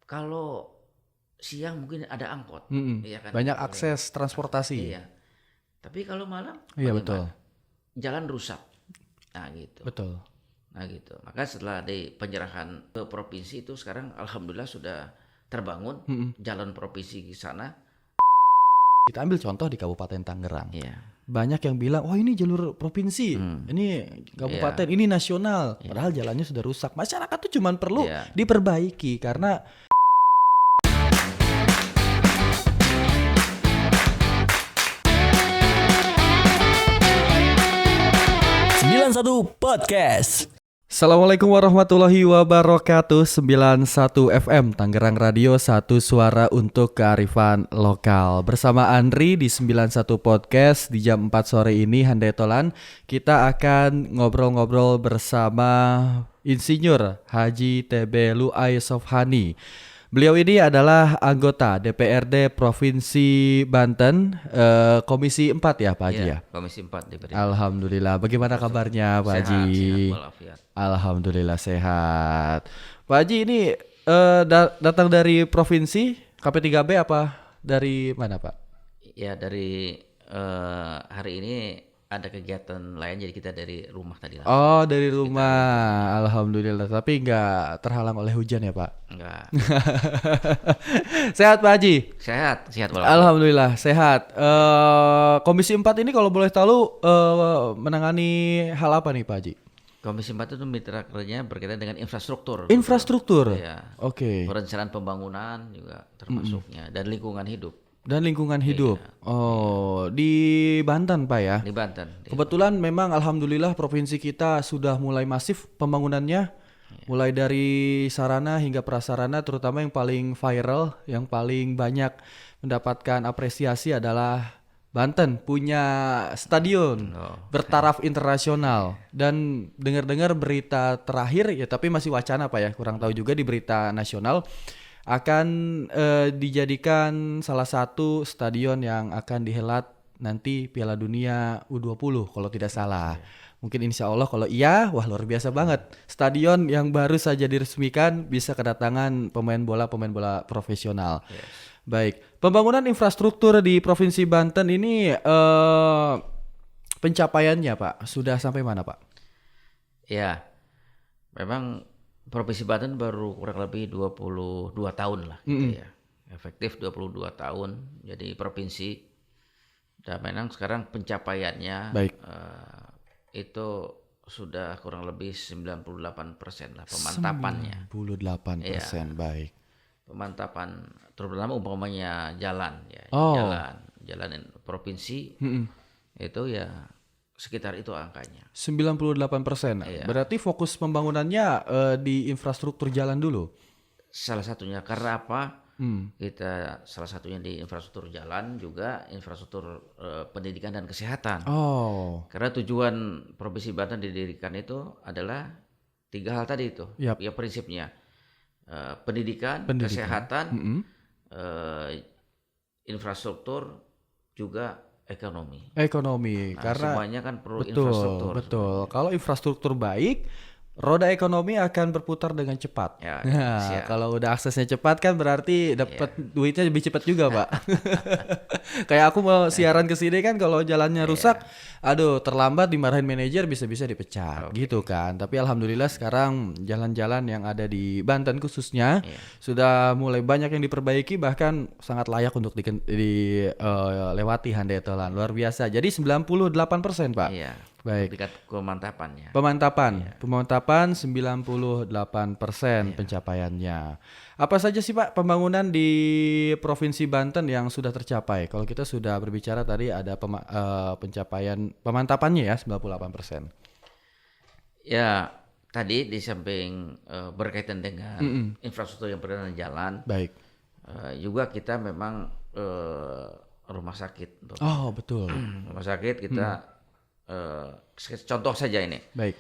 Kalau siang mungkin ada angkot, iya kan? Banyak akses transportasi. Iya. Tapi kalau malam, Iya betul. jalan rusak. Nah gitu. Betul. Nah gitu. Maka setelah di penyerahan ke provinsi itu sekarang alhamdulillah sudah terbangun jalan provinsi di sana. Kita ambil contoh di Kabupaten Tangerang. Iya. Banyak yang bilang, oh ini jalur provinsi, ini kabupaten, ini nasional. Padahal jalannya sudah rusak. Masyarakat tuh cuma perlu diperbaiki karena 91 Podcast. Assalamualaikum warahmatullahi wabarakatuh. 91 FM Tangerang Radio, satu suara untuk kearifan lokal. Bersama Andri di 91 Podcast di jam 4 sore ini, Handai Tolan. Kita akan ngobrol-ngobrol bersama Insinyur Haji TB Luai Sofhani. Beliau ini adalah anggota DPRD Provinsi Banten, Komisi 4 ya Pak Haji ya? Komisi 4 DPRD. Alhamdulillah. Bagaimana kabarnya Pak Haji? Sehat walafiat. Alhamdulillah sehat. Pak Haji ini datang dari provinsi KP3B apa dari mana Pak? Ya dari hari ini ada kegiatan lain, jadi kita dari rumah tadi langsung. Oh dari rumah, alhamdulillah. Tapi nggak terhalang oleh hujan ya Pak? Enggak. Sehat Pak Haji? Sehat walafiat. Alhamdulillah sehat. Komisi 4 ini kalau boleh tahu menangani hal apa nih Pak Haji? Komisi 4 itu mitra kerjanya berkaitan dengan infrastruktur. Infrastruktur. Ya. Oke. Perencanaan pembangunan juga termasuknya dan lingkungan hidup. Dan lingkungan hidup. Oh, di Banten Pak ya? Di Banten. Kebetulan memang alhamdulillah provinsi kita sudah mulai masif pembangunannya. Mulai dari sarana hingga prasarana, terutama yang paling viral, yang paling banyak mendapatkan apresiasi adalah Banten punya stadion bertaraf internasional. Dan dengar-dengar berita terakhir ya, tapi masih wacana Pak ya, kurang tahu juga di berita nasional, akan dijadikan salah satu stadion yang akan dihelat nanti Piala Dunia U20 kalau tidak salah. Mungkin insya Allah kalau iya, wah luar biasa banget. Stadion yang baru saja diresmikan bisa kedatangan pemain bola profesional. Yes. Baik, pembangunan infrastruktur di Provinsi Banten ini pencapaiannya Pak, sudah sampai mana Pak? Ya, memang Provinsi Banten baru kurang lebih 22 tahun lah gitu ya. Efektif 22 tahun jadi provinsi. Dan memang sekarang pencapaiannya itu sudah kurang lebih 98% lah pemantapannya. 98%, baik. Pemantapan terutama umpamanya jalan ya. Jalan provinsi itu ya sekitar itu angkanya. 98%. Berarti fokus pembangunannya di infrastruktur jalan dulu. Salah satunya karena apa? Kita salah satunya di infrastruktur jalan, juga infrastruktur pendidikan dan kesehatan. Karena tujuan Provinsi Banten didirikan itu adalah 3 hal tadi itu. Ya prinsipnya pendidikan, kesehatan, infrastruktur juga ekonomi. Nah, Karena semuanya kan perlu infrastruktur. Betul. Kalau infrastruktur baik, roda ekonomi akan berputar dengan cepat. Ya, kalau udah aksesnya cepat kan berarti dapat duitnya lebih cepat juga, Pak. Kayak aku mau siaran ke sini kan kalau jalannya rusak, aduh terlambat dimarahin manajer bisa-bisa dipecat gitu kan. Tapi alhamdulillah sekarang jalan-jalan yang ada di Banten khususnya sudah mulai banyak yang diperbaiki, bahkan sangat layak untuk dilewati Handai Tolan. Luar biasa. Jadi 98% Pak. Iya. Baik. Tingkat kemantapannya. Pemantapan 98% pencapaiannya. Apa saja sih Pak pembangunan di Provinsi Banten yang sudah tercapai? Kalau kita sudah berbicara tadi ada pencapaian pemantapannya ya 98%. Ya, tadi di samping berkaitan dengan infrastruktur yang berkaitan dengan jalan. Baik. Juga kita memang rumah sakit. Oh, betul. Rumah sakit kita contoh saja ini. Baik.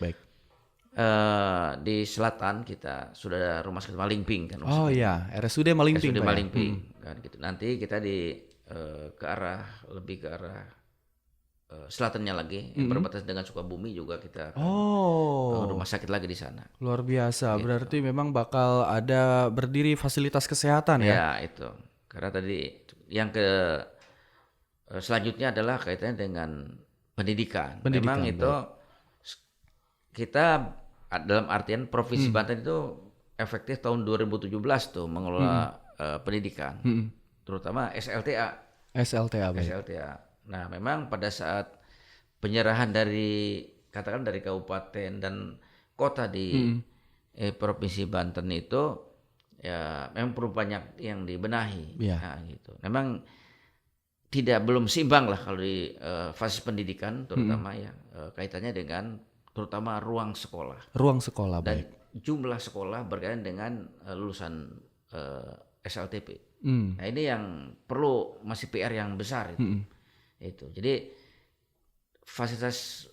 Di selatan kita sudah ada rumah sakit Malingping kan. Oh iya, RSUD Malingping. RSUD Malingping kan gitu. Nanti kita lebih ke arah selatannya lagi, yang berbatasan dengan Sukabumi juga kita akan bangun rumah sakit lagi di sana. Luar biasa. Gitu. Berarti memang bakal ada berdiri fasilitas kesehatan ya? Ya itu. Karena tadi yang selanjutnya adalah kaitannya dengan pendidikan. Memang itu kita dalam artian Provinsi Banten itu efektif tahun 2017 tuh mengelola pendidikan, terutama SLTA. Baik. SLTA. Nah, memang pada saat penyerahan dari katakan dari kabupaten dan kota di Provinsi Banten itu ya memang perlu banyak yang dibenahi. Nah, gitu. Memang belum seimbang lah kalau di fase pendidikan terutama ya kaitannya dengan terutama ruang sekolah. Ruang sekolah dan jumlah sekolah berkaitan dengan lulusan SLTP. Nah, ini yang perlu masih PR yang besar itu. Itu. Jadi fasilitas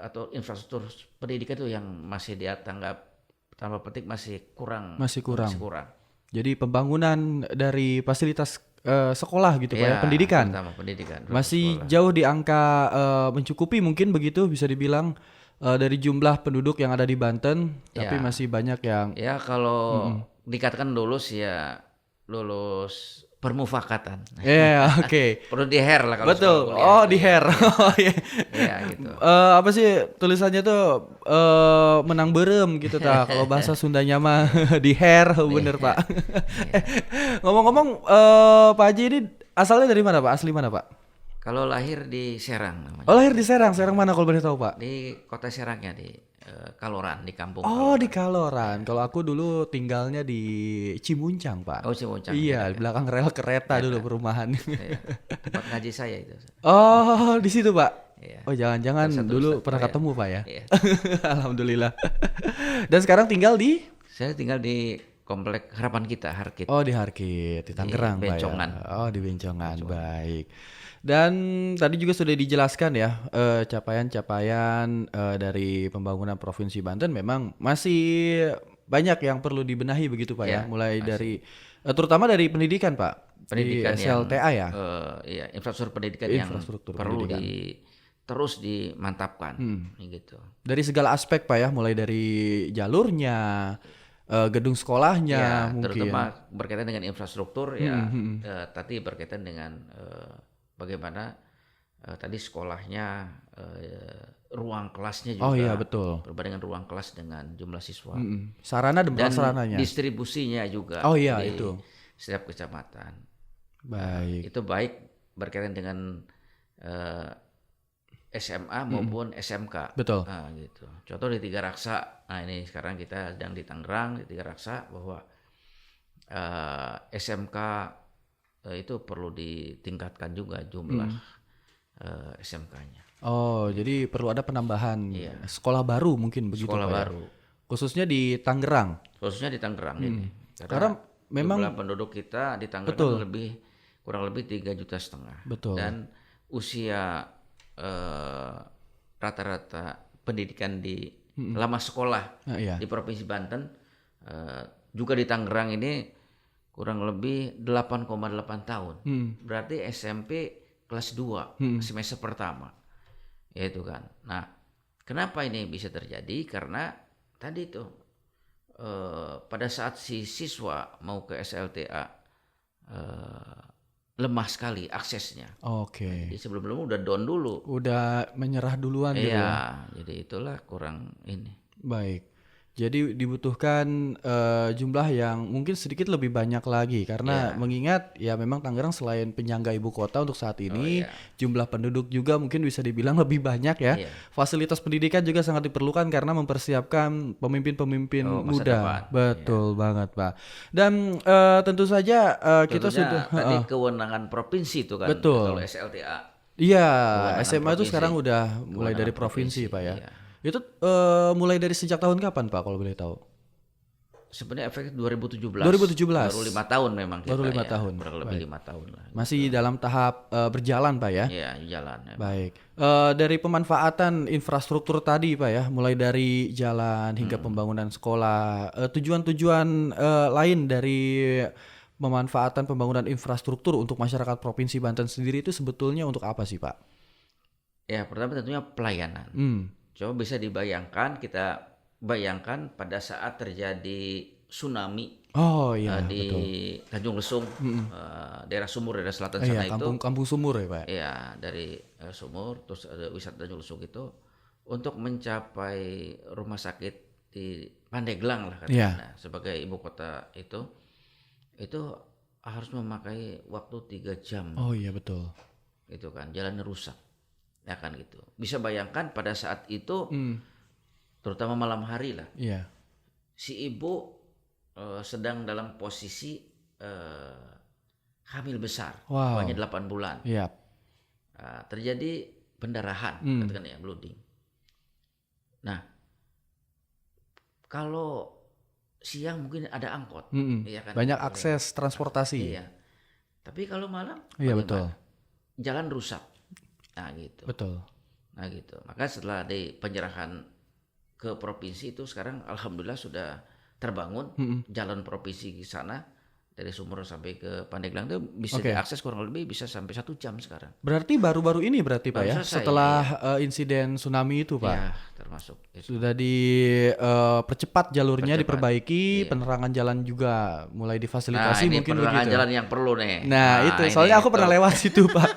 atau infrastruktur pendidikan itu yang masih dianggap tambah petik masih kurang. Jadi pembangunan dari fasilitas sekolah gitu Pak ya, pendidikan. Masih sekolah. Jauh di angka mencukupi mungkin begitu bisa dibilang dari jumlah penduduk yang ada di Banten, tapi masih banyak yang. Ya kalau dikatakan lulus permufakatan. Oke. Perlu di hair lah kalau. Betul. Di hair. Gitu. Apa sih tulisannya tuh menang berem gitu ta. Kalau bahasa Sundanya mah di hair bener Pak. Ngomong-ngomong Pak Haji ini asalnya dari mana Pak? Asli mana Pak? Kalau lahir di Serang namanya. Lahir di Serang. Serang mana kalau boleh tahu Pak? Di kota Serangnya di Kaloran, di kampung. Kaloran. Di Kaloran. Kalau aku dulu tinggalnya di Cimuncang, Pak. Cimuncang. Iya, di belakang rel kereta dulu perumahan. Tempat ngaji saya itu. Di situ, Pak. Iya. Jangan-jangan dulu pernah ketemu, Pak ya. Iya. Alhamdulillah. Dan sekarang tinggal di? Saya tinggal di Komplek Harapan Kita, Harkit. Di Harkit, di Tangerang, Pak. Bencongan. Di Bencongan. Baik. Dan tadi juga sudah dijelaskan ya capaian-capaian dari pembangunan Provinsi Banten memang masih banyak yang perlu dibenahi begitu Pak ya, mulai dari terutama dari pendidikan Pak. Pendidikan di SLTA ya. Infrastruktur pendidikan yang perlu terus dimantapkan gitu. Dari segala aspek Pak ya, mulai dari jalurnya, gedung sekolahnya mungkin. Terutama berkaitan dengan infrastruktur tadi berkaitan dengan bagaimana tadi sekolahnya, ruang kelasnya juga betul. Berbanding dengan ruang kelas dengan jumlah siswa. Sarana dan prasarananya. Distribusinya juga di itu. Setiap kecamatan. Baik. Itu baik berkaitan dengan SMA maupun SMK. Betul. Nah, gitu. Contoh di Tiga Raksa. Nah, ini sekarang kita sedang di Tangerang di Tiga Raksa bahwa SMK itu perlu ditingkatkan juga jumlah SMK-nya. Jadi perlu ada penambahan sekolah baru mungkin begitu Sekolah Pak baru. Ya? Khususnya di Tangerang. Ini. Karena memang jumlah penduduk kita di Tangerang kurang lebih 3,5 juta. Betul. Dan usia rata-rata pendidikan di lama sekolah di Provinsi Banten juga di Tangerang ini kurang lebih 8,8 tahun. Berarti SMP kelas 2 semester pertama. Yaitu kan. Nah, kenapa ini bisa terjadi? Karena tadi itu pada saat si siswa mau ke SLTA lemah sekali aksesnya. Jadi sebelum-sebelum udah down dulu. Udah menyerah duluan gitu. Iya, jadi itulah kurang ini. Baik. Jadi dibutuhkan jumlah yang mungkin sedikit lebih banyak lagi karena mengingat ya memang Tangerang selain penyangga ibu kota untuk saat ini jumlah penduduk juga mungkin bisa dibilang lebih banyak ya. Fasilitas pendidikan juga sangat diperlukan karena mempersiapkan pemimpin-pemimpin muda. Betul banget Pak. Dan tentu saja kita sudah tadi kewenangan provinsi itu kan. Betul. Kalau SLTA. Iya, SMA itu sekarang udah mulai dari provinsi Pak ya. Itu mulai dari sejak tahun kapan Pak kalau boleh tahu? Sebenarnya efektif 2017. Baru 5 tahun memang kita. Baru 5 tahun. Kurang lebih 5 tahun lah. Masih dalam tahap berjalan Pak ya? Iya, jalan. Ya. Baik. Dari pemanfaatan infrastruktur tadi Pak ya, mulai dari jalan hingga pembangunan sekolah, tujuan-tujuan lain dari pemanfaatan pembangunan infrastruktur untuk masyarakat Provinsi Banten sendiri itu sebetulnya untuk apa sih Pak? Ya, pertama tentunya pelayanan. Coba bisa dibayangkan, kita bayangkan pada saat terjadi tsunami di betul. Tanjung Lesung, daerah Sumur, daerah selatan sana itu. Kampung Sumur ya Pak? Ya, dari Sumur, terus ada wisata Tanjung Lesung itu untuk mencapai rumah sakit di Pandeglang lah katanya. Nah, sebagai ibu kota itu harus memakai waktu 3 jam. Oh iya betul. Itu kan jalannya rusak. Ya kan gitu. Bisa bayangkan pada saat itu terutama malam hari lah. Iya. Si ibu sedang dalam posisi hamil besar. Hanya 8 bulan. Iya. Terjadi pendarahan, katakan ya, bleeding. Nah, kalau siang mungkin ada angkot, ya kan? Banyak akses transportasi. Iya. Tapi kalau malam, iya betul. Jalan rusak. Nah gitu. Betul. Nah gitu. Maka setelah di penyerahan ke provinsi itu sekarang alhamdulillah sudah terbangun jalan provinsi di sana dari Sumur sampai ke Pandeglang itu bisa diakses kurang lebih bisa sampai 1 jam sekarang. Berarti baru-baru ini berarti Pak ya? Selesai, setelah insiden tsunami itu Pak? Ya, termasuk. Sudah dipercepat jalurnya, diperbaiki, penerangan jalan juga mulai difasilitasi ini mungkin penerangan begitu. jalan yang perlu nih. Nah itu, soalnya aku pernah lewat situ Pak.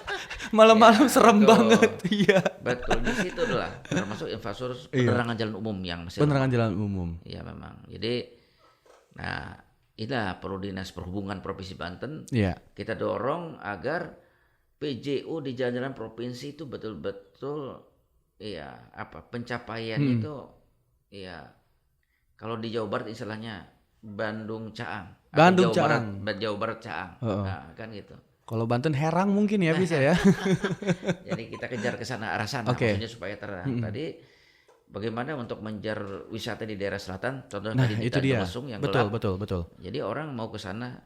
Malam-malam serem banget. Iya. Betul, di situ adalah termasuk infrastruktur penerangan jalan umum yang masih penerangan jalan umum. Iya memang. Jadi, nah inilah perlu Dinas Perhubungan Provinsi Banten. Kita dorong agar PJU di jalan-jalan provinsi itu betul-betul pencapaian itu kalau di Jawa Barat istilahnya Bandung Caang. Jawa Barat Caang. Nah, kan gitu. Kalau Banten Herang mungkin ya bisa ya. Jadi kita kejar ke sana arah sana maksudnya supaya terang. Tadi bagaimana untuk mengejar wisata di daerah selatan, contohnya tadi di Tanjung Lesung yang gelap. Betul. Jadi orang mau ke sana,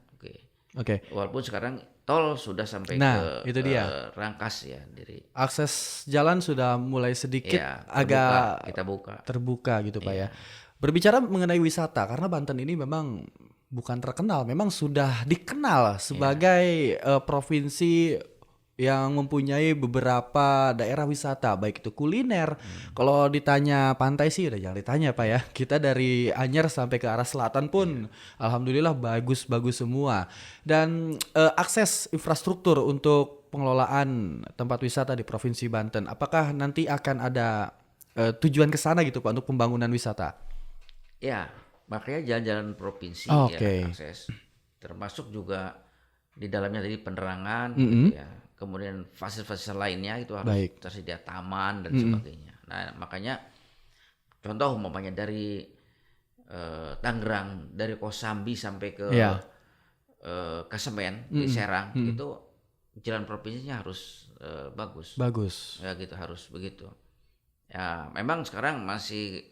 Oke. Walaupun sekarang tol sudah sampai itu dia. Rangkas ya, akses jalan sudah mulai sedikit agak kita buka. Terbuka gitu Pak ya. Berbicara mengenai wisata, karena Banten ini memang bukan terkenal, memang sudah dikenal sebagai provinsi yang mempunyai beberapa daerah wisata, baik itu kuliner. Kalau ditanya pantai sih udah jangan ditanya Pak ya. Kita dari Anyer sampai ke arah selatan pun alhamdulillah bagus-bagus semua. Dan akses infrastruktur untuk pengelolaan tempat wisata di Provinsi Banten, apakah nanti akan ada tujuan ke sana gitu Pak untuk pembangunan wisata? Ya, makanya jalan-jalan provinsi akses. Termasuk juga di dalamnya tadi penerangan gitu ya. Kemudian fasilitas lainnya itu harus tersedia taman dan sebagainya. Nah makanya contoh umpamanya dari Tangerang, dari Kosambi sampai ke Kesemen di Serang itu jalan provinsinya harus bagus. Ya gitu, harus begitu. Ya memang sekarang masih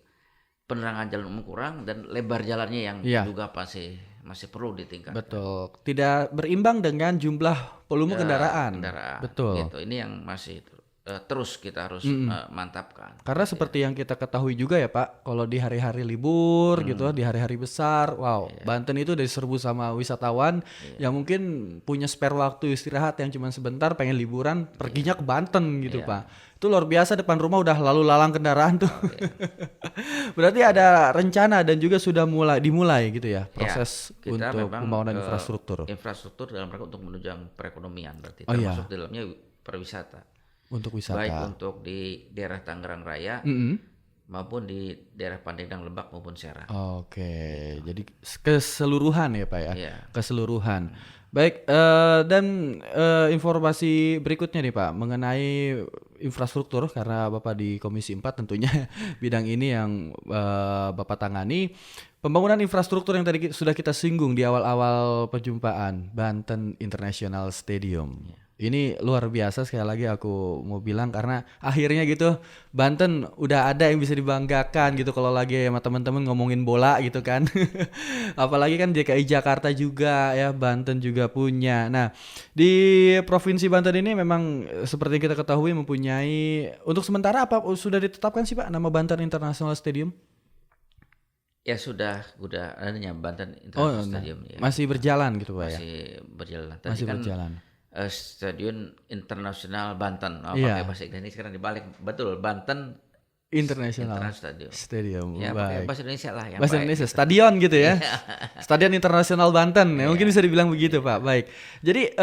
penerangan jalan umum kurang dan lebar jalannya yang juga masih perlu ditingkatkan. Betul. Tidak berimbang dengan jumlah volume kendaraan. Betul. Gitu. Ini yang masih terus kita harus mantapkan. Karena seperti yang kita ketahui juga ya Pak, kalau di hari-hari libur gitu, di hari-hari besar, Banten itu udah diserbu sama wisatawan yang mungkin punya spare waktu istirahat yang cuma sebentar, pengen liburan, perginya ke Banten gitu Pak. Itu luar biasa, depan rumah udah lalu lalang kendaraan tuh. Berarti ada rencana dan juga sudah dimulai gitu ya proses untuk pembangunan infrastruktur. Infrastruktur dalam rangka untuk menunjang perekonomian berarti termasuk di dalamnya pariwisata. Untuk wisata. Baik untuk di daerah Tangerang Raya maupun di daerah Pandeglang, Lebak maupun Serang. Oke, jadi keseluruhan ya Pak ya. Keseluruhan. Baik, dan informasi berikutnya nih Pak mengenai infrastruktur, karena Bapak di Komisi 4 tentunya bidang ini yang Bapak tangani. Pembangunan infrastruktur yang tadi sudah kita singgung di awal-awal perjumpaan, Banten International Stadium. Ini luar biasa, sekali lagi aku mau bilang, karena akhirnya gitu Banten udah ada yang bisa dibanggakan gitu kalau lagi sama teman-teman ngomongin bola gitu kan. Apalagi kan DKI Jakarta juga ya, Banten juga punya. Nah, di Provinsi Banten ini memang seperti yang kita ketahui mempunyai, untuk sementara apa sudah ditetapkan sih Pak nama Banten International Stadium? Ya sudah adanya Banten International Stadium ya. Masih berjalan gitu Pak ya? Masih berjalan. Tadi masih kan berjalan. Stadion Internasional Banten. Iya. Pakai bahasa Inggris sekarang dibalik. Betul, Banten International Stadium. Pakai Ya, pakai bahasa Indonesia lah yang bahasa baik. Indonesia, stadion gitu ya. Stadion Internasional Banten. Ya, mungkin bisa dibilang begitu, Pak. Baik. Jadi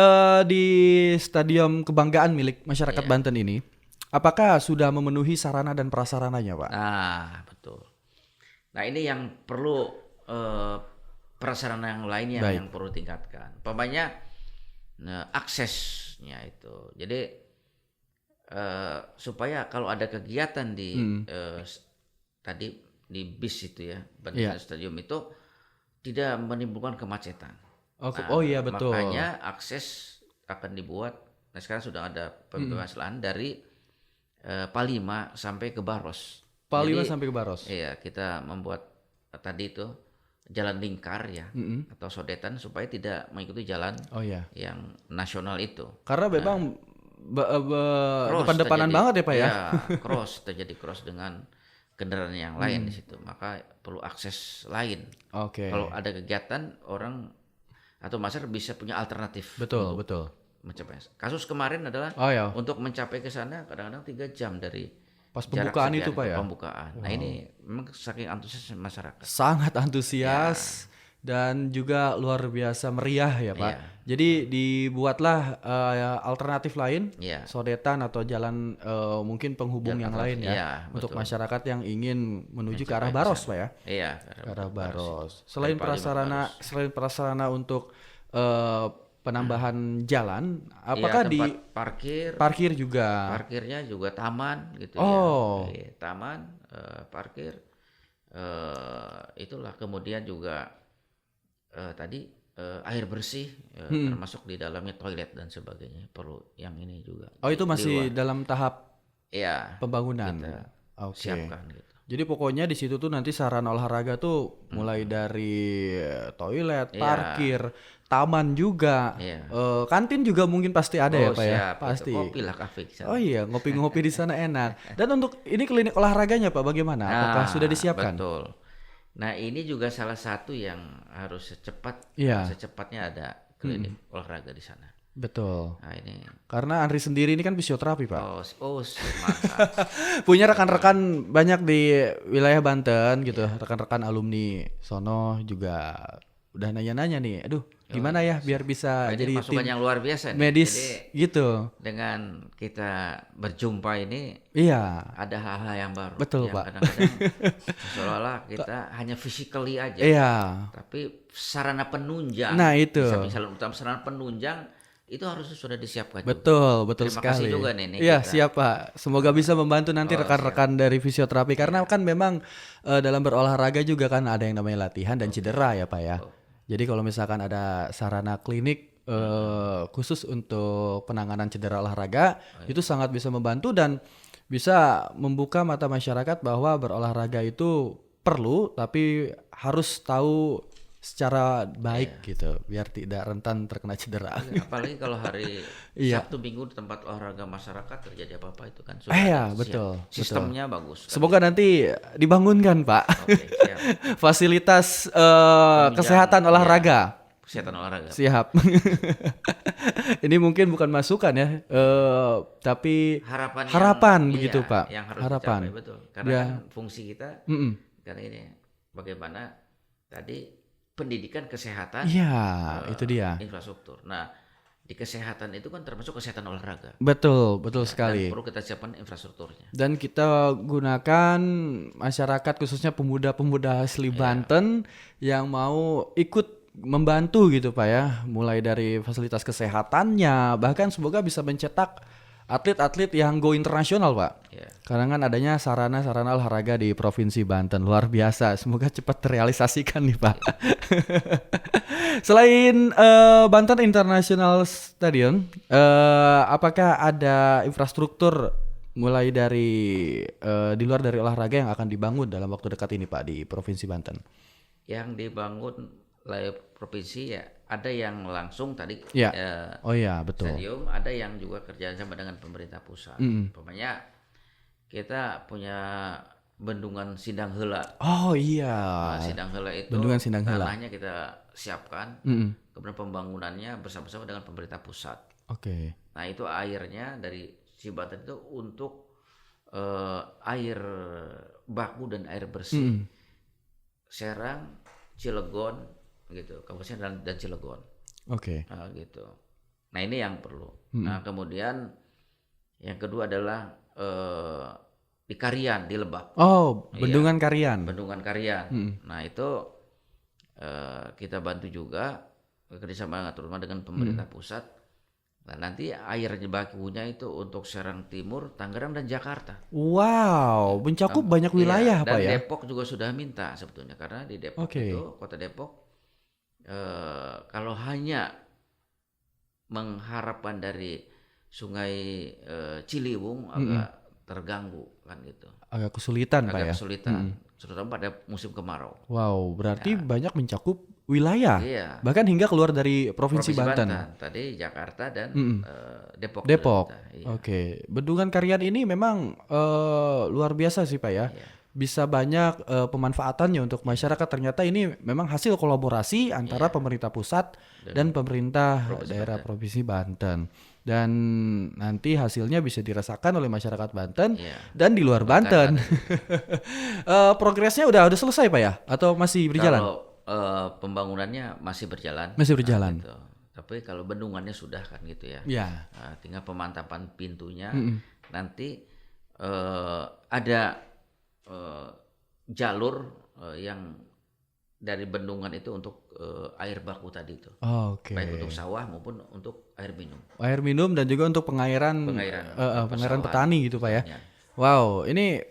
di stadion kebanggaan milik masyarakat Banten ini, apakah sudah memenuhi sarana dan prasarananya, Pak? Nah, betul. Nah, ini yang perlu prasarana yang lainnya yang perlu tingkatkan. Umpamanya aksesnya itu. Jadi supaya kalau ada kegiatan di tadi di bis itu ya, Banten Stadium itu tidak menimbulkan kemacetan. Oh iya betul. Makanya akses akan dibuat. Nah sekarang sudah ada pembebasan lahan dari Palima sampai ke Baros. Palima sampai ke Baros. Iya, kita membuat tadi itu jalan lingkar ya atau sodetan supaya tidak mengikuti jalan yang nasional itu. Karena memang depan-depanan banget ya Pak ya? Ya, terjadi cross dengan kendaraan yang lain di situ. Maka perlu akses lain. Kalau ada kegiatan orang atau masyarakat bisa punya alternatif. Betul. Mencapai. Kasus kemarin adalah untuk mencapai ke sana kadang-kadang 3 jam dari pas pembukaan itu Pak ya? Pembukaan. Nah ini memang saking antusias masyarakat. Sangat antusias. Dan juga luar biasa meriah ya Pak. Jadi dibuatlah alternatif lain, sodetan atau jalan mungkin penghubung yang lain ya untuk masyarakat yang ingin menuju ke arah Baros Pak ya. Iya, ke arah Baros. Selain prasarana untuk penambahan jalan, apakah di parkir juga? Parkirnya juga taman gitu ya. Taman, parkir, itulah kemudian juga tadi air bersih termasuk di dalamnya toilet dan sebagainya perlu yang ini juga. Itu masih dalam tahap pembangunan. Kita siapkan gitu. Jadi pokoknya di situ tuh nanti sarana olahraga tuh mulai dari toilet, parkir, taman juga, kantin juga mungkin pasti ada ya Pak ya. Pasti. Kopi lah kafe. Oh iya, ngopi-ngopi di sana enak. Dan untuk ini klinik olahraganya Pak bagaimana? Apakah sudah disiapkan? Betul. Nah ini juga salah satu yang harus secepatnya ada klinik olahraga di sana. Betul. Nah ini karena Andri sendiri ini kan fisioterapi Pak. Mantap. Punya rekan-rekan banyak di wilayah Banten gitu, rekan-rekan alumni sono juga udah nanya-nanya nih, aduh gimana ya biar bisa jadi masukan yang luar biasa nih. Medis jadi, gitu. Dengan kita berjumpa ini ada hal-hal yang baru. Betul yang Pak. Kadang-kadang seolah-olah kita hanya physically aja. Tapi sarana penunjang. Nah itu. Misalnya utama sarana penunjang itu harus sudah disiapkan. Betul Terima sekali. Terima kasih juga nih. Iya siap Pak. Semoga bisa membantu nanti rekan-rekan dari fisioterapi karena kan memang dalam berolahraga juga kan ada yang namanya latihan dan cedera ya Pak ya. Jadi kalau misalkan ada sarana klinik khusus untuk penanganan cedera olahraga itu sangat bisa membantu dan bisa membuka mata masyarakat bahwa berolahraga itu perlu tapi harus tahu secara baik gitu biar tidak rentan terkena cedera. Apalagi kalau hari Sabtu Minggu di tempat olahraga masyarakat terjadi apa-apa itu kan sudah betul. Sistemnya bagus. Semoga nanti dibangunkan Pak. Siap. Fasilitas kesehatan olahraga. Kesehatan olahraga. Siap. Ini mungkin bukan masukan ya, tapi harapan begitu Pak. Yang harus harapan. Dicapai, betul. Karena kan fungsi kita karena ini bagaimana tadi pendidikan kesehatan. Itu dia. Infrastruktur. Nah, di kesehatan itu kan termasuk kesehatan olahraga. Betul sekali. Dan perlu kita siapkan infrastrukturnya. Dan kita gunakan masyarakat khususnya pemuda-pemuda asli Banten yang mau ikut membantu gitu Pak ya, mulai dari fasilitas kesehatannya, bahkan semoga bisa mencetak atlet-atlet yang go internasional Pak. Karena kan adanya sarana-sarana olahraga di Provinsi Banten luar biasa. Semoga cepat terrealisasikan nih Pak. Selain Banten International Stadium, apakah ada infrastruktur mulai dari di luar dari olahraga yang akan dibangun dalam waktu dekat ini Pak di Provinsi Banten? Yang dibangun oleh provinsi ya ada yang langsung tadi betul. Stadium, ada yang juga kerjasama dengan pemerintah pusat. Umpamanya kita punya bendungan Sindang Heula. Sindang Heula itu bendungan Sindang Heula. Tanahnya kita siapkan, kemudian pembangunannya bersama-sama dengan pemerintah pusat. Oke. Nah itu airnya dari Cibanten itu untuk air baku dan air bersih Serang, Cilegon gitu, Kabupaten dan Cilegon. Oke. Gitu. Nah ini yang perlu. Nah kemudian yang kedua adalah di Karian, di Lebak. Oh, Bendungan Karian. Bendungan Karian. Nah itu kita bantu juga kerjasama terutama dengan pemerintah pusat. Nah nanti air bakunya itu untuk Serang Timur, Tangerang dan Jakarta. Wow, mencakup banyak wilayah dan Pak ya. Depok juga sudah minta sebetulnya karena di Depok itu Kota Depok kalau hanya mengharapkan dari Sungai Ciliwung agak terganggu kan gitu. Agak kesulitan Pak ya. Agak kesulitan, terutama pada musim kemarau. Wow, berarti banyak mencakup wilayah. Iya. Bahkan hingga keluar dari Provinsi Banten. Tadi Jakarta dan Depok. Depok. Iya. Oke, Bendungan Karian ini memang luar biasa sih Pak ya. Iya. Bisa banyak pemanfaatannya untuk masyarakat. Ternyata ini memang hasil kolaborasi antara pemerintah pusat dan pemerintah daerah Provinsi Banten. Dan nanti hasilnya bisa dirasakan oleh masyarakat Banten dan di luar Banten. Progresnya udah selesai Pak ya? Atau masih berjalan? Kalau pembangunannya masih berjalan. Masih berjalan. Gitu. Tapi kalau bendungannya sudah kan gitu ya. Ya. Tinggal pemantapan pintunya. Nanti ada jalur yang dari bendungan itu untuk air baku tadi itu. Oke. Baik untuk sawah maupun untuk air minum. Air minum dan juga untuk pengairan petani gitu Pak ya. Wow, ini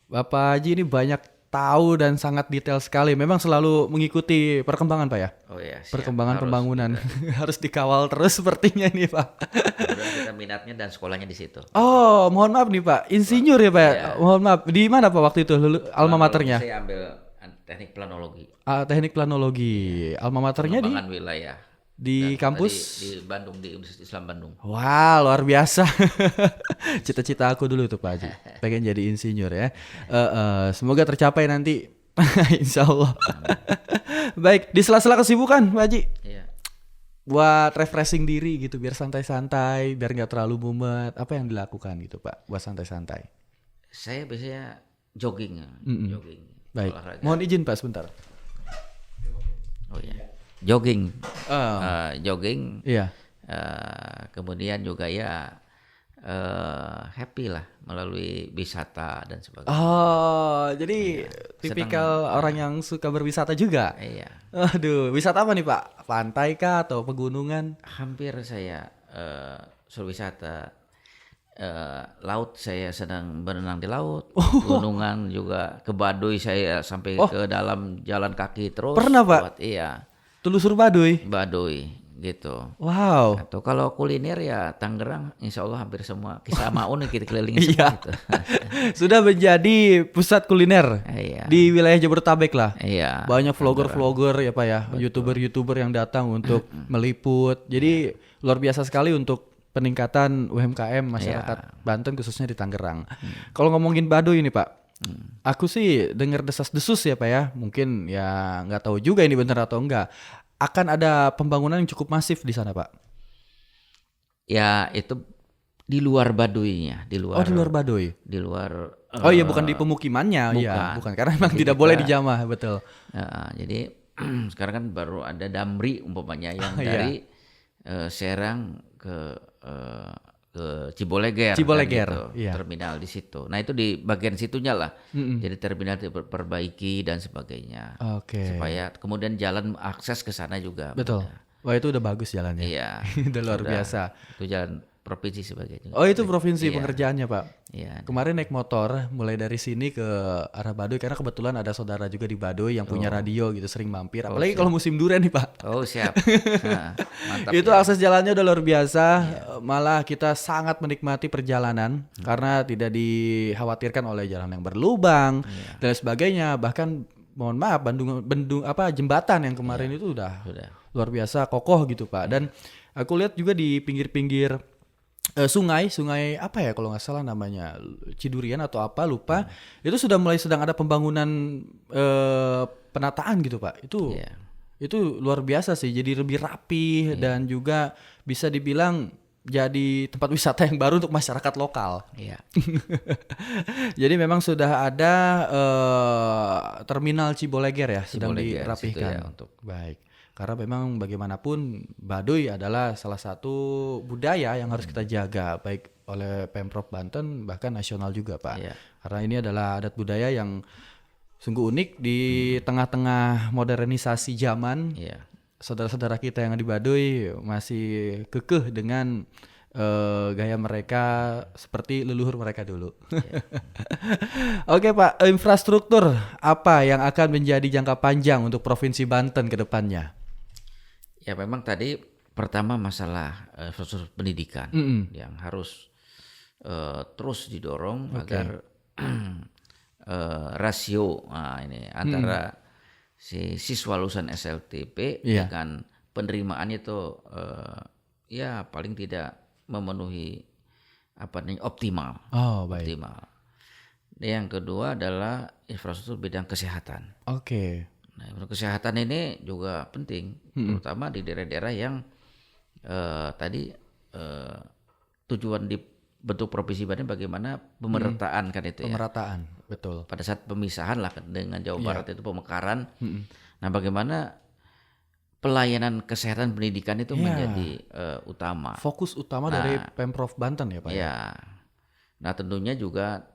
Bapak Haji ini banyak tahu dan sangat detail sekali. Memang selalu mengikuti perkembangan Pak ya. Oh iya, siap. Perkembangan pembangunan harus dikawal terus sepertinya ini Pak. Kemudian kita minatnya dan sekolahnya di situ. Oh, mohon maaf nih Pak, insinyur ya Pak. Ya. Mohon maaf. Di mana Pak waktu itu alma maternya? Saya ambil teknik planologi. Teknik planologi. Alma maternya di wilayah. Di kampus di Bandung, di Universitas Islam Bandung. Wah, luar biasa. Cita-cita aku dulu tuh Pak Haji, pengen jadi insinyur ya. Semoga tercapai nanti. Insya Allah. Baik, di sela-sela kesibukan Pak Haji, buat refreshing diri gitu, biar santai-santai, biar nggak terlalu mumet. Apa yang dilakukan gitu Pak, buat santai-santai? Saya biasanya jogging. Jogging. Baik, olahraga. mohon izin Pak sebentar. Oh iya. Jogging, jogging, Iya. kemudian juga ya happy lah melalui wisata dan sebagainya. Oh, jadi tipikal orang yang suka berwisata juga. Iya. Aduh, wisata apa nih Pak? Pantai kah atau pegunungan? Hampir saya wisata. Laut saya sedang berenang di laut, gunungan juga ke Baduy saya sampai ke dalam jalan kaki terus. Pernah Pak? Iya. Telusur Baduy gitu. Wow. Atau kalau kuliner ya Tangerang, insya Allah hampir semua Kisah Maun kita keliling semua gitu. Sudah menjadi pusat kuliner di wilayah Jabodetabek lah. Iya. Banyak vlogger-vlogger ya Pak ya, YouTuber-YouTuber yang datang untuk meliput. Jadi luar biasa sekali untuk peningkatan UMKM masyarakat Banten khususnya di Tangerang. Kalau ngomongin Baduy ini Pak, aku sih dengar desas-desus ya Pak ya, mungkin ya nggak tahu juga ini benar atau enggak. Akan ada pembangunan yang cukup masif di sana Pak. Ya itu di luar Baduynya, di luar. Oh di luar Baduy. Di luar. Oh iya bukan di pemukimannya, ya bukan karena memang tidak boleh dijamah betul. Jadi sekarang kan baru ada Damri umpamanya yang dari Serang ke Ciboleger kan gitu, terminal di situ. Nah itu di bagian situnya lah. Jadi terminal diperbaiki dan sebagainya. Supaya kemudian jalan akses ke sana juga. Betul. Wah itu udah bagus jalannya. Iya. Udah luar biasa. Itu jalan provinsi sebagainya. Oh itu provinsi pengerjaannya Pak. Iya. Kemarin naik motor mulai dari sini ke arah Baduy karena kebetulan ada saudara juga di Baduy yang punya radio gitu, sering mampir. Apalagi kalau musim durian nih Pak. Oh siap. Mantap. Itu akses jalannya udah luar biasa. Malah kita sangat menikmati perjalanan karena tidak dikhawatirkan oleh jalan yang berlubang dan sebagainya. Bahkan mohon maaf jembatan yang kemarin itu udah luar biasa kokoh gitu Pak. Dan aku lihat juga di pinggir-pinggir sungai apa ya kalau nggak salah namanya Cidurian atau apa lupa, itu sudah mulai sedang ada pembangunan penataan gitu Pak. Itu luar biasa sih, jadi lebih rapi dan juga bisa dibilang jadi tempat wisata yang baru untuk masyarakat lokal. Iya. Jadi memang sudah ada terminal Ciboleger ya, sedang Ciboleger, dirapihkan. situ ya, untuk Baik. Karena memang bagaimanapun Baduy adalah salah satu budaya yang harus kita jaga, baik oleh Pemprov Banten bahkan nasional juga, Pak. Iya. Karena ini adalah adat budaya yang sungguh unik di tengah-tengah modernisasi zaman. Iya. Saudara-saudara kita yang di Baduy masih kekeh dengan gaya mereka seperti leluhur mereka dulu. Oke Pak, infrastruktur apa yang akan menjadi jangka panjang untuk Provinsi Banten ke depannya? Ya memang tadi pertama masalah infrastruktur pendidikan yang harus terus didorong agar rasio ini antara si siswa lulusan SLTP dengan penerimaannya itu ya paling tidak memenuhi optimal. Oh, baik. Optimal. Yang kedua adalah infrastruktur bidang kesehatan. Oke. Nah, infrastruktur kesehatan ini juga penting, terutama di daerah-daerah yang tadi tujuan dibentuk provinsi Banten bagaimana pemerataan kan itu ya. Pemerataan, betul. Pada saat pemisahan lah dengan Jawa Barat itu pemekaran. Nah, bagaimana pelayanan kesehatan pendidikan itu menjadi utama. Fokus utama dari Pemprov Banten ya Pak? Ya. Nah tentunya juga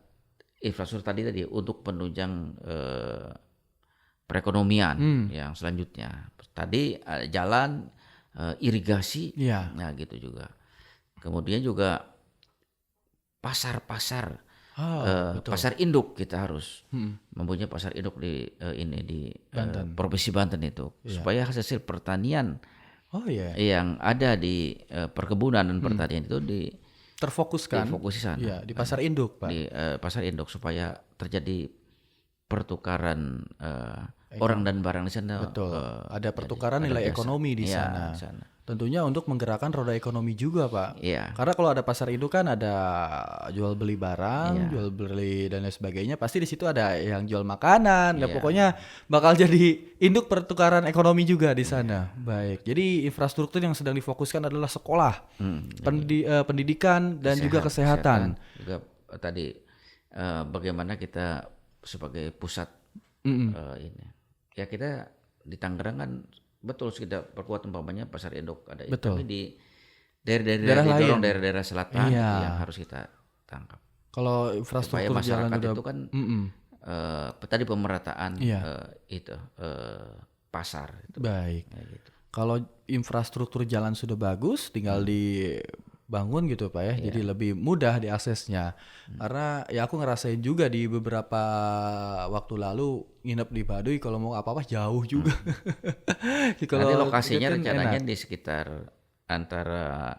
infrastruktur tadi untuk penunjang perekonomian yang selanjutnya. Tadi jalan, irigasi, nah gitu juga. Kemudian juga pasar-pasar. Pasar induk kita harus mempunyai pasar induk di Provinsi Banten itu supaya hasil pertanian yang ada di perkebunan dan pertanian itu terfokuskan difokusi sana di pasar induk Pak. Di pasar induk supaya terjadi pertukaran orang dan barang di sana. Betul. Ada pertukaran nilai ekonomi di sana. Tentunya untuk menggerakkan roda ekonomi juga Pak. Karena kalau ada pasar induk kan ada jual beli barang, jual beli dan lain sebagainya. Pasti di situ ada yang jual makanan. Dan pokoknya bakal jadi induk pertukaran ekonomi juga di sana. Baik. Jadi infrastruktur yang sedang difokuskan adalah sekolah, pendidikan dan juga kesehatan. Juga tadi bagaimana kita sebagai pusat ini. Ya kita di Tangerang kan betul kita perkuat umpamanya pasar induk ada. Tapi di daerah-daerah selatan yang harus kita tangkap. Kalau infrastruktur supaya masyarakat jalan itu kan tadi pemerataan pasar. Itu. Baik. Gitu. Kalau infrastruktur jalan sudah bagus, tinggal dibangun gitu Pak ya. Jadi lebih mudah diaksesnya. Karena ya aku ngerasain juga di beberapa waktu lalu nginep di Baduy kalau mau apa-apa jauh juga. Nanti lokasinya rencananya di sekitar antara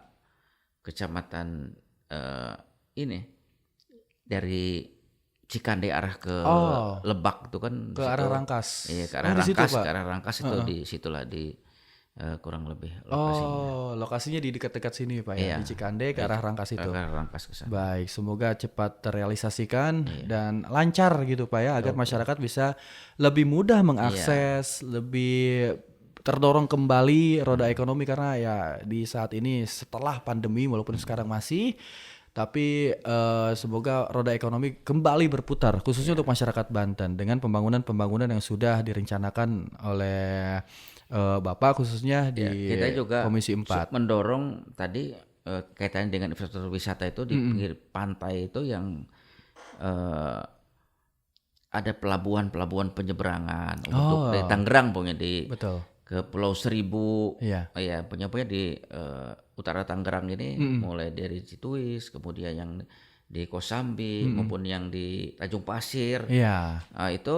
kecamatan ini dari Cikande arah ke Lebak itu kan ke arah Rangkas. Iya, ke arah Rangkas, ke arah Rangkas itu di situlah di kurang lebih lokasinya. Lokasinya di dekat-dekat sini Pak ya, di Cikande ke arah Rangkas itu. Ke arah Rangkas ke sana. Baik, semoga cepat terrealisasikan dan lancar gitu Pak ya, agar masyarakat bisa lebih mudah mengakses, lebih terdorong kembali roda ekonomi karena ya di saat ini setelah pandemi walaupun sekarang masih tapi semoga roda ekonomi kembali berputar khususnya untuk masyarakat Banten dengan pembangunan-pembangunan yang sudah direncanakan oleh Bapak khususnya di kita juga Komisi 4 mendorong tadi kaitannya dengan infrastruktur wisata itu di pinggir pantai itu yang ada pelabuhan penyeberangan untuk dari Tangerang punya ke Pulau Seribu punya di utara Tangerang ini mulai dari Cituis kemudian yang di Kosambi maupun yang di Tanjung Pasir itu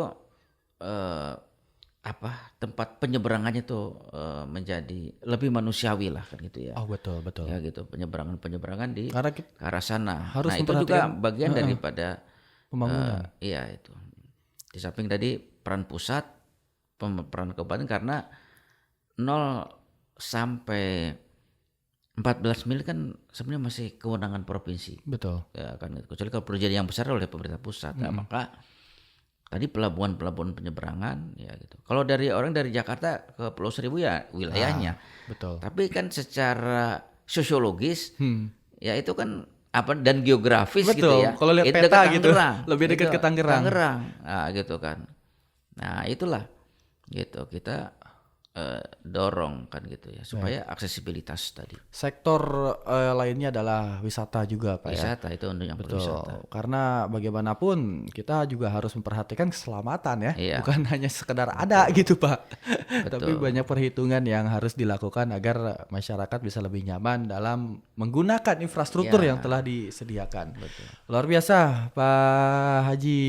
tempat penyeberangannya tuh menjadi lebih manusiawi lah kan gitu ya. Betul ya gitu penyeberangan di ke arah sana. Harus itu juga bagian daripada pembangunan. Itu di samping tadi peran pusat peran kabupaten karena 0 sampai 14 mil kan sebenarnya masih kewenangan provinsi. Betul. Ya kan kecuali kalau perjanjian yang besar oleh pemerintah pusat. Nah, maka tadi pelabuhan penyeberangan ya gitu. Kalau dari orang dari Jakarta ke Pulau Seribu ya wilayahnya. Betul. Tapi kan secara sosiologis, ya itu kan apa dan geografis Betul. gitu ya. Kalau lihat itu peta dekat gitu, Tangerang. lebih dekat ke Tangerang. Nah, gitu kan. Nah, itulah gitu kita dorong kan gitu ya supaya aksesibilitas tadi. Sektor lainnya adalah wisata juga Pak Wisata itu untuk yang berwisata. Karena bagaimanapun kita juga harus memperhatikan keselamatan ya, Iya. bukan hanya sekedar ada gitu Pak. Tapi banyak perhitungan yang harus dilakukan agar masyarakat bisa lebih nyaman dalam menggunakan infrastruktur yang telah disediakan. Luar biasa Pak Haji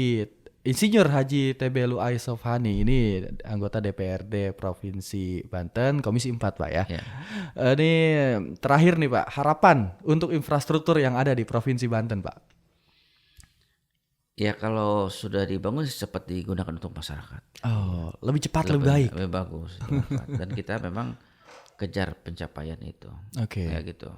Insinyur Haji TB Luai Sofhani, ini anggota DPRD Provinsi Banten, Komisi 4 Pak ya. Ini terakhir nih Pak, harapan untuk infrastruktur yang ada di Provinsi Banten Pak. Ya kalau sudah dibangun cepat digunakan untuk masyarakat. Oh, lebih cepat lebih baik. Lebih bagus. Dan kita memang kejar pencapaian itu. Oke. Ya gitu.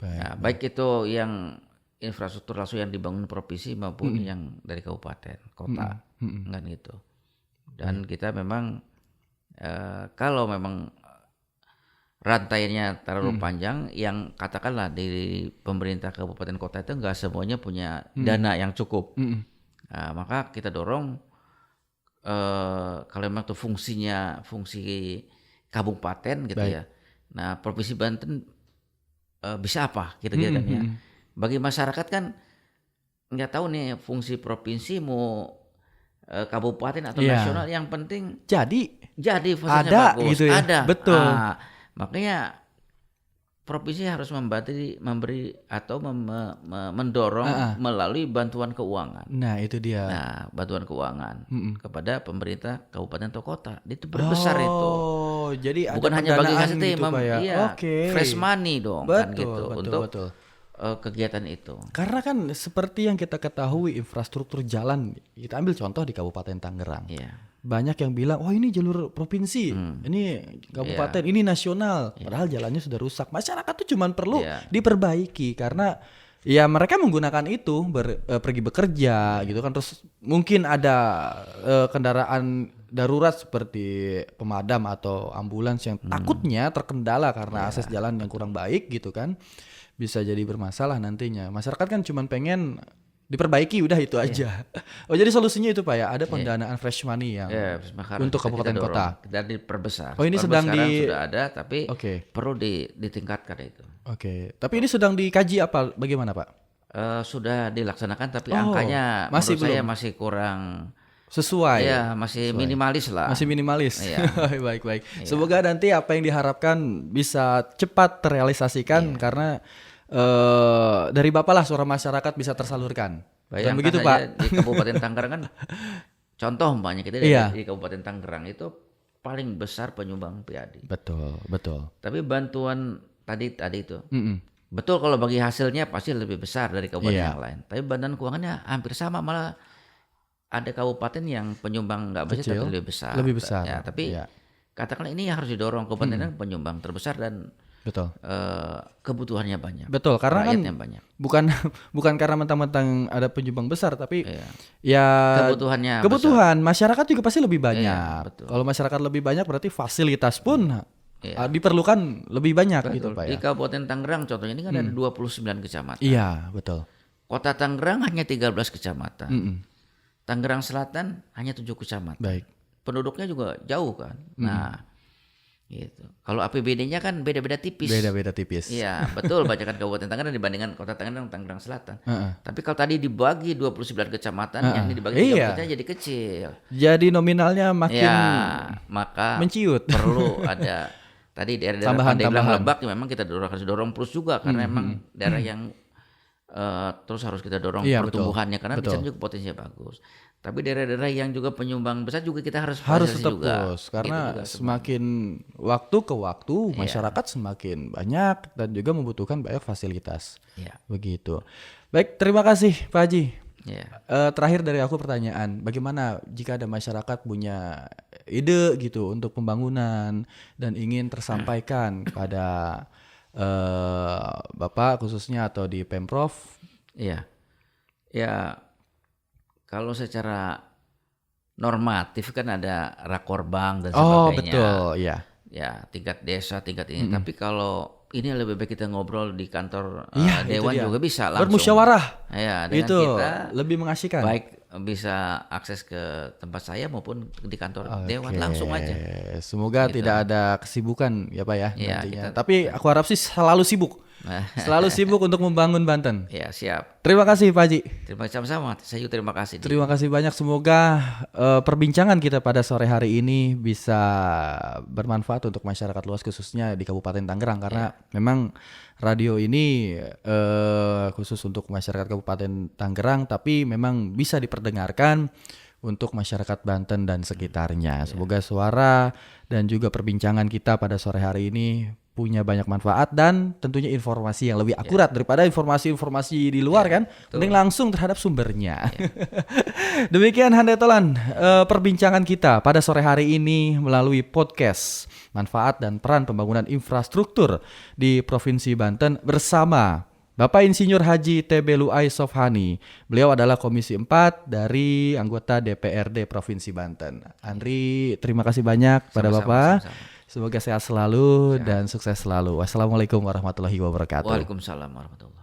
Baik. Nah, baik itu yang infrastruktur langsung yang dibangun provinsi maupun yang dari kabupaten, kota, kan gitu. Dan kita memang kalau memang rantainya terlalu panjang, yang katakanlah di pemerintah kabupaten kota itu nggak semuanya punya dana yang cukup, maka kita dorong kalau memang itu fungsi kabupaten gitu ya. Nah provinsi Banten bisa apa kira-kira kan ya. Bagi masyarakat kan nggak tahu nih fungsi provinsi mau kabupaten atau nasional, yang penting jadi fasilitasnya ada bagus, gitu ya. ada. Betul. Makanya provinsi harus memberi atau mendorong melalui bantuan keuangan. Nah itu dia. Nah bantuan keuangan kepada pemerintah kabupaten atau kota itu berbesar itu. Jadi bukan ada hanya bagi hasil gitu, Pak, ya? fresh money dong, kan gitu untuk kegiatan itu. Karena kan seperti yang kita ketahui infrastruktur jalan, kita ambil contoh di Kabupaten Tangerang. Banyak yang bilang, oh ini jalur provinsi, ini kabupaten, ini nasional. Padahal jalannya sudah rusak. Masyarakat tuh cuma perlu diperbaiki karena ya mereka menggunakan itu pergi bekerja gitu kan. Terus mungkin ada kendaraan darurat seperti pemadam atau ambulans yang takutnya terkendala karena akses jalan yang kurang baik gitu kan. Bisa jadi bermasalah nantinya. Masyarakat kan cuma pengen diperbaiki, udah itu aja. Oh jadi solusinya itu Pak ya, ada pendanaan fresh money yang untuk kabupaten kota. Dan diperbesar. Oh ini sedang sudah ada, tapi perlu ditingkatkan itu. Tapi ini sedang dikaji apa, bagaimana Pak? Sudah dilaksanakan, tapi angkanya masih menurut saya masih kurang sesuai. Ya masih minimalis lah. Masih minimalis. Baik. Semoga nanti apa yang diharapkan bisa cepat terrealisasikan karena dari Bapak lah suara masyarakat bisa tersalurkan. Bayangkan begitu Pak. Di Kabupaten Tangerang kan contoh umpamanya kita di Kabupaten Tangerang itu paling besar penyumbang PAD. Betul. Tapi bantuan tadi itu. Betul kalau bagi hasilnya pasti lebih besar dari kabupaten yang lain. Tapi bantuan keuangannya hampir sama, malah ada kabupaten yang penyumbang nggak besar tapi lebih besar. Ya, tapi katakanlah ini yang harus didorong, kabupaten yang penyumbang terbesar dan kebutuhannya banyak. Betul, karena kan banyak. Bukan karena mentang-mentang ada penyumbang besar, tapi kebutuhan masyarakat juga pasti lebih banyak. Kalau masyarakat lebih banyak berarti fasilitas pun diperlukan lebih banyak gitu Pak ya. Di Kabupaten Tangerang contohnya ini kan ada 29 kecamatan. Iya, betul. Kota Tangerang hanya 13 kecamatan. Tangerang Selatan hanya 7 kecamatan. Baik. Penduduknya juga jauh kan. Nah, gitu. Kalau APBD-nya kan beda-beda tipis. Iya, betul, banyakkan Kabupaten Tangerang dibandingkan Kota Tangerang Selatan. Tapi kalau tadi dibagi 29 kecamatan, yang dibagi 3 kecamatan jadi kecil. Jadi nominalnya makin maka menciut. Perlu ada tadi daerah-daerah Pandeglang, Lebak memang kita harus dorong plus juga karena memang daerah yang terus harus kita dorong pertumbuhannya karena di sana juga potensinya bagus. Tapi daerah-daerah yang juga penyumbang besar juga kita harus tetap juga. Karena gitu juga, semakin waktu ke waktu masyarakat semakin banyak dan juga membutuhkan banyak fasilitas. Begitu. Baik, terima kasih Pak Haji. Terakhir dari aku pertanyaan, bagaimana jika ada masyarakat punya ide gitu untuk pembangunan dan ingin tersampaikan pada Bapak khususnya atau di Pemprov? Ya kalau secara normatif kan ada rakorbang dan sebagainya. Betul, ya tingkat desa, tingkat ini. Tapi kalau ini lebih baik kita ngobrol di kantor Iya, dewan juga bisa langsung. Bermusyawarah. Ya, dengan Itu kita lebih mengasihkan. baik bisa akses ke tempat saya maupun di kantor dewan langsung aja. Semoga tidak ada kesibukan ya Pak ya, Ya, nantinya. Tapi aku harap sih selalu sibuk. Selalu sibuk untuk membangun Banten. Ya, siap. Terima kasih Pak Haji. Terima kasih sama-sama. Saya juga terima kasih. Terima kasih banyak. Semoga perbincangan kita pada sore hari ini bisa bermanfaat untuk masyarakat luas khususnya di Kabupaten Tangerang karena memang radio ini khusus untuk masyarakat Kabupaten Tangerang tapi memang bisa diperdengarkan untuk masyarakat Banten dan sekitarnya. Semoga suara dan juga perbincangan kita pada sore hari ini punya banyak manfaat dan tentunya informasi yang lebih akurat daripada informasi-informasi di luar kan. Mending langsung terhadap sumbernya. Demikian Handai Tolan perbincangan kita pada sore hari ini melalui podcast manfaat dan peran pembangunan infrastruktur di Provinsi Banten bersama Bapak Insinyur Haji T.B. Luai Sofhani. Beliau adalah Komisi 4 dari anggota DPRD Provinsi Banten. Andri, terima kasih banyak pada Bapak. Sama-sama. Semoga sehat selalu dan sukses selalu. Wassalamualaikum warahmatullahi wabarakatuh. Waalaikumsalam warahmatullahi wabarakatuh.